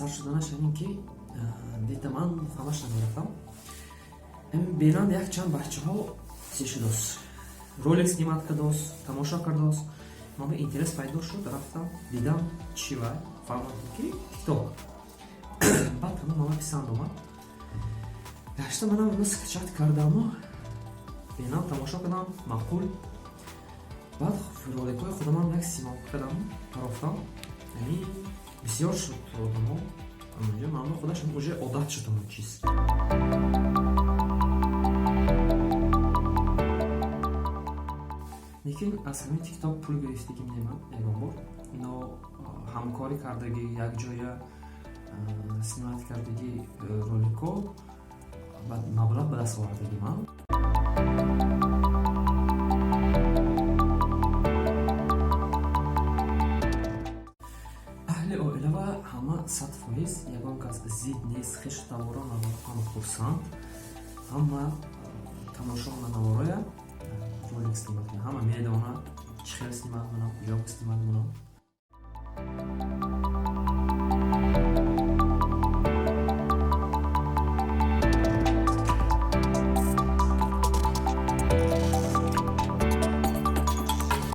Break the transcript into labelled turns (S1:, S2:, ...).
S1: сар шуданаш ин ки дита ман ҳамаш намерафтам. Бенанд як чанд бачаҳо чӣ шудааст, ролик снимат кардааст, тамошо кардааст. Ман интерес пайдо шуд, рафтам дидам чӣ вай, фаҳмидам ки тикток. Баъд ҳама ман писанд омад. Гашта манам уно скачат кардаму бенам, тамошо кардам, маъқул. баъд роликҳои худамам як симон кардам, рафтам. Яъни бисёр шуд одамо амоҷа ман худашон уже одат шуд он чиз. Лекин аз ҳамин тикток пул гирифтагим неман ягон бор. Ино ҳамкорӣ кардаги якҷоя снимат кардаги роликҳо маблағ ба даст овардаги ман. Аҳли оилава ҳама 100% ягон кас зид нест, хешу тавора ҳама хурсанд, ҳама тамошо навороя ролик снимат, ҳама медонад чӣ хел снимат кунам, куҷо снимат кунам.